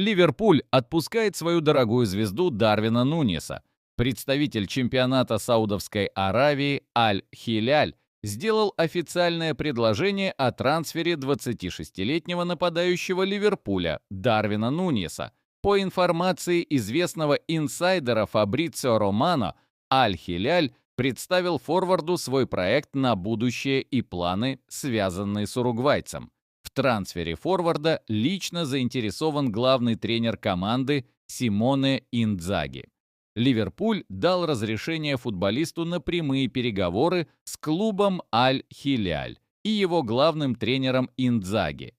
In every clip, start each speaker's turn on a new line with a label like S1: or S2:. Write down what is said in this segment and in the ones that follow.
S1: Ливерпуль отпускает свою дорогую звезду Дарвина Нуньеса. Представитель чемпионата Саудовской Аравии Аль-Хиляль сделал официальное предложение о трансфере 26-летнего нападающего Ливерпуля Дарвина Нуньеса. По информации известного инсайдера Фабрицио Романо, Аль-Хиляль представил форварду свой проект на будущее и планы, связанные с уругвайцем. В трансфере форварда лично заинтересован главный тренер команды Симоне Индзаги. Ливерпуль дал разрешение футболисту на прямые переговоры с клубом Аль-Хиляль и его главным тренером Индзаги.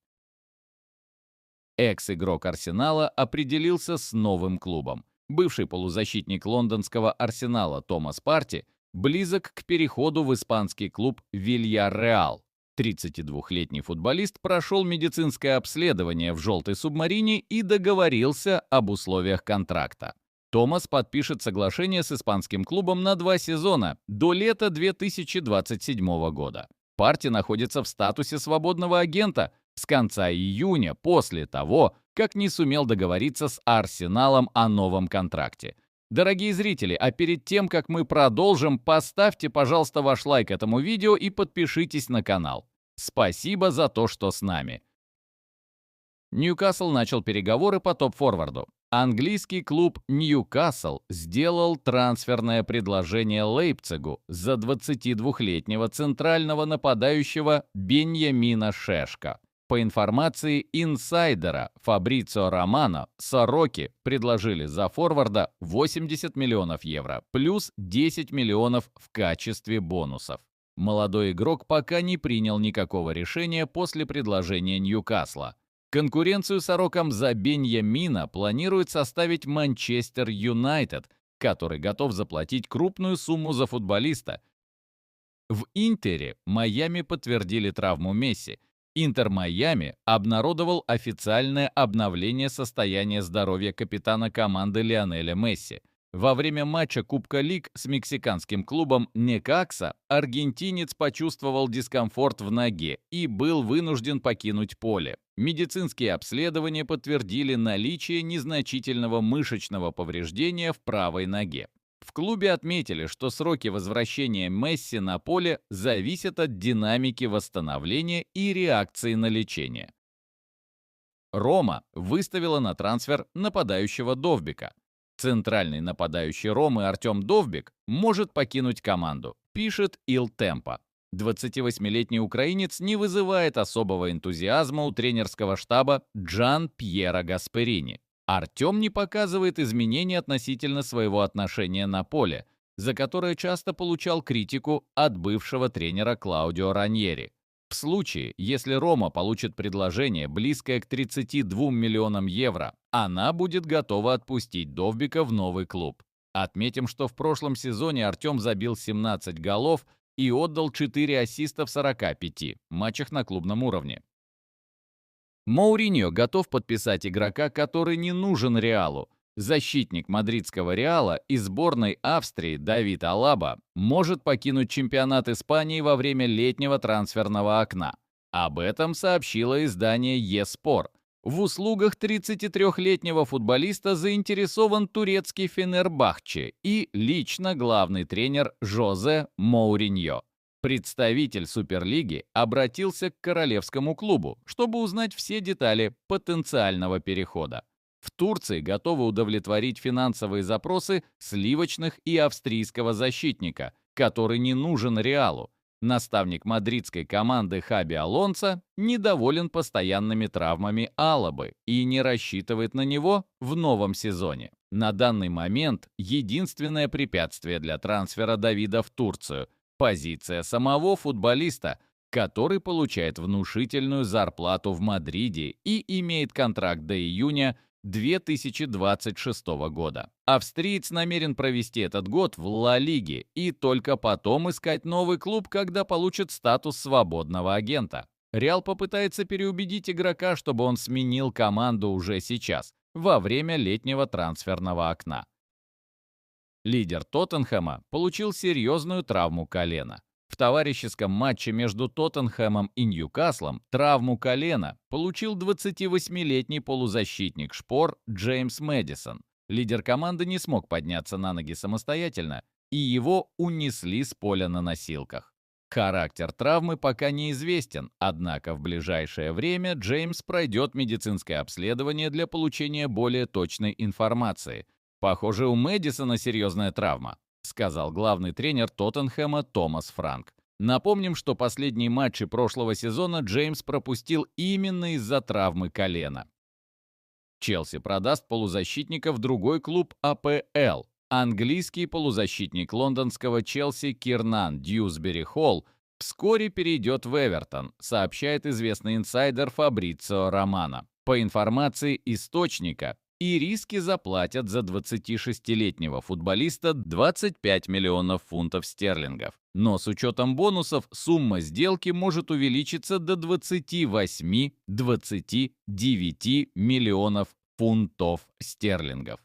S1: Экс-игрок Арсенала определился с новым клубом. Бывший полузащитник лондонского Арсенала Томас Парти близок к переходу в испанский клуб Вильярреал. 32-летний футболист прошел медицинское обследование в «желтой субмарине» и договорился об условиях контракта. Томас подпишет соглашение с испанским клубом на 2 сезона до лета 2027 года. Парти находится в статусе свободного агента с конца июня, после того, как не сумел договориться с Арсеналом о новом контракте. Дорогие зрители, а перед тем, как мы продолжим, поставьте, пожалуйста, ваш лайк этому видео и подпишитесь на канал. Спасибо за то, что с нами. Ньюкасл начал переговоры по топ-форварду. Английский клуб Ньюкасл сделал трансферное предложение Лейпцигу за 22-летнего центрального нападающего Беньямина Шешко. По информации инсайдера Фабрицио Романо, «Сороки» предложили за форварда 80 миллионов евро плюс 10 миллионов в качестве бонусов. Молодой игрок пока не принял никакого решения после предложения Ньюкасла. Конкуренцию «Сорокам» за Беньямина планирует составить Манчестер Юнайтед, который готов заплатить крупную сумму за футболиста. В Интере Майами подтвердили травму Месси. Интер Майами обнародовал официальное обновление состояния здоровья капитана команды Лионеля Месси. Во время матча Кубка Лиг с мексиканским клубом Некакса аргентинец почувствовал дискомфорт в ноге и был вынужден покинуть поле. Медицинские обследования подтвердили наличие незначительного мышечного повреждения в правой ноге. В клубе отметили, что сроки возвращения Месси на поле зависят от динамики восстановления и реакции на лечение. Рома выставила на трансфер нападающего Довбика. Центральный нападающий Ромы Артем Довбик может покинуть команду, пишет Il Tempo. 28-летний украинец не вызывает особого энтузиазма у тренерского штаба Джан Пьера Гасперини. Артем не показывает изменений относительно своего отношения на поле, за которое часто получал критику от бывшего тренера Клаудио Раньери. В случае, если Рома получит предложение, близкое к 32 миллионам евро, она будет готова отпустить Довбика в новый клуб. Отметим, что в прошлом сезоне Артем забил 17 голов и отдал 4 ассиста в 45 матчах на клубном уровне. Моуриньо готов подписать игрока, который не нужен Реалу. Защитник мадридского Реала и сборной Австрии Давид Алаба может покинуть чемпионат Испании во время летнего трансферного окна. Об этом сообщило издание eSport. В услугах 33-летнего футболиста заинтересован турецкий Фенербахче и лично главный тренер Жозе Моуриньо. Представитель Суперлиги обратился к королевскому клубу, чтобы узнать все детали потенциального перехода. В Турции готовы удовлетворить финансовые запросы сливочных и австрийского защитника, который не нужен Реалу. Наставник мадридской команды Хаби Алонсо недоволен постоянными травмами Алабы и не рассчитывает на него в новом сезоне. На данный момент единственное препятствие для трансфера Давида в Турцию – позиция самого футболиста, который получает внушительную зарплату в Мадриде и имеет контракт до июня 2026 года. Австриец намерен провести этот год в Ла-Лиге и только потом искать новый клуб, когда получит статус свободного агента. Реал попытается переубедить игрока, чтобы он сменил команду уже сейчас, во время летнего трансферного окна. Лидер Тоттенхэма получил серьезную травму колена. В товарищеском матче между Тоттенхэмом и Ньюкаслом травму колена получил 28-летний полузащитник «Шпор» Джеймс Мэдисон. Лидер команды не смог подняться на ноги самостоятельно, и его унесли с поля на носилках. Характер травмы пока неизвестен, однако в ближайшее время Джеймс пройдет медицинское обследование для получения более точной информации. «Похоже, у Мэдисона серьезная травма», — сказал главный тренер Тоттенхэма Томас Франк. Напомним, что последние матчи прошлого сезона Джеймс пропустил именно из-за травмы колена. Челси продаст полузащитника в другой клуб АПЛ. Английский полузащитник лондонского Челси Кирнан Дьюсбери-Холл вскоре перейдет в Эвертон, сообщает известный инсайдер Фабрицио Романо. По информации источника, ириски заплатят за 26-летнего футболиста 25 миллионов фунтов стерлингов. Но с учетом бонусов сумма сделки может увеличиться до 28-29 миллионов фунтов стерлингов.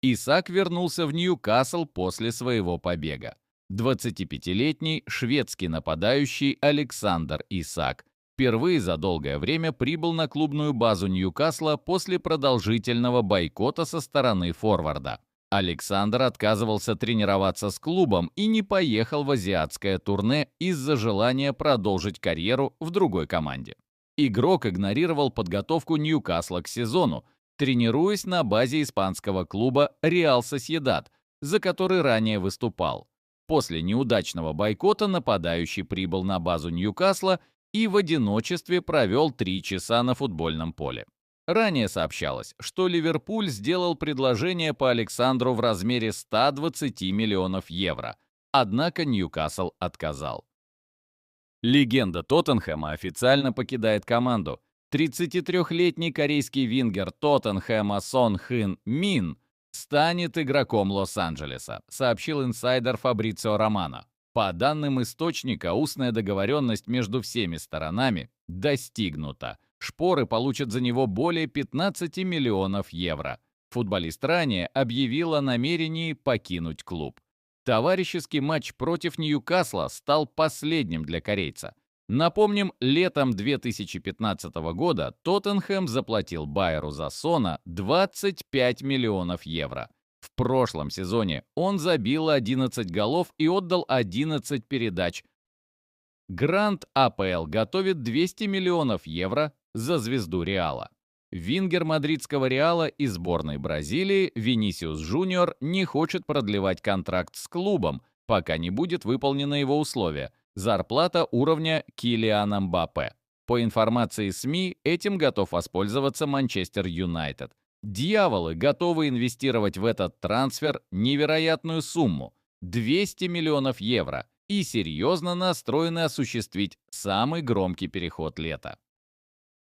S1: Исак вернулся в Ньюкасл после своего побега. 25-летний шведский нападающий Александр Исак впервые за долгое время прибыл на клубную базу Ньюкасла после продолжительного бойкота со стороны форварда. Александр отказывался тренироваться с клубом и не поехал в азиатское турне из-за желания продолжить карьеру в другой команде. Игрок игнорировал подготовку Ньюкасла к сезону, тренируясь на базе испанского клуба «Реал Сосьедад», за который ранее выступал. После неудачного бойкота нападающий прибыл на базу Ньюкасла и в одиночестве провел 3 часа на футбольном поле. Ранее сообщалось, что Ливерпуль сделал предложение по Александру в размере 120 миллионов евро, однако Ньюкасл отказал. Легенда Тоттенхэма официально покидает команду. 33-летний корейский вингер Тоттенхэма Сон Хын Мин станет игроком Лос-Анджелеса, сообщил инсайдер Фабрицио Романо. По данным источника, устная договоренность между всеми сторонами достигнута. Шпоры получат за него более 15 миллионов евро. Футболист ранее объявил о намерении покинуть клуб. Товарищеский матч против Ньюкасла стал последним для корейца. Напомним, летом 2015 года Тоттенхэм заплатил Байеру за Сона 25 миллионов евро. В прошлом сезоне он забил 11 голов и отдал 11 передач. Грант АПЛ готовит 200 миллионов евро за звезду Реала. Вингер мадридского Реала и сборной Бразилии Винисиус Жуниор не хочет продлевать контракт с клубом, пока не будет выполнено его условие – зарплата уровня Килиана Мбаппе. По информации СМИ, этим готов воспользоваться Манчестер Юнайтед. Дьяволы готовы инвестировать в этот трансфер невероятную сумму – 200 миллионов евро и серьезно настроены осуществить самый громкий переход лета.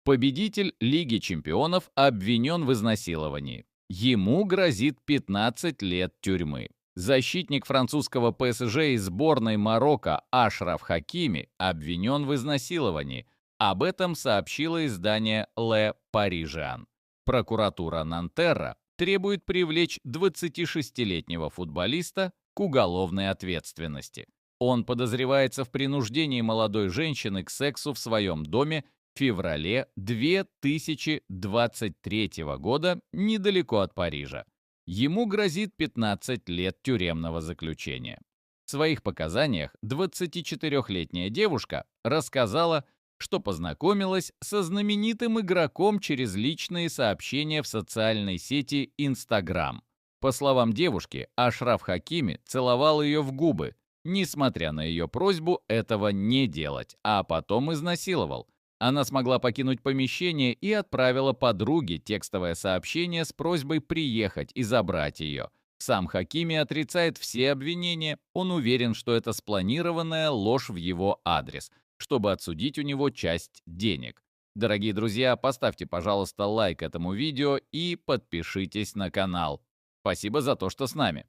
S1: Победитель Лиги чемпионов обвинен в изнасиловании. Ему грозит 15 лет тюрьмы. Защитник французского ПСЖ и сборной Марокко Ашраф Хакими обвинен в изнасиловании. Об этом сообщило издание Le Parisien. Прокуратура Нантерра требует привлечь 26-летнего футболиста к уголовной ответственности. Он подозревается в принуждении молодой женщины к сексу в своем доме в феврале 2023 года недалеко от Парижа. Ему грозит 15 лет тюремного заключения. В своих показаниях 24-летняя девушка рассказала, что познакомилась со знаменитым игроком через личные сообщения в социальной сети Instagram. По словам девушки, Ашраф Хакими целовал ее в губы, несмотря на ее просьбу этого не делать, а потом изнасиловал. Она смогла покинуть помещение и отправила подруге текстовое сообщение с просьбой приехать и забрать ее. Сам Хакими отрицает все обвинения, он уверен, что это спланированная ложь в его адрес, чтобы отсудить у него часть денег. Дорогие друзья, поставьте, пожалуйста, лайк этому видео и подпишитесь на канал. Спасибо за то, что с нами.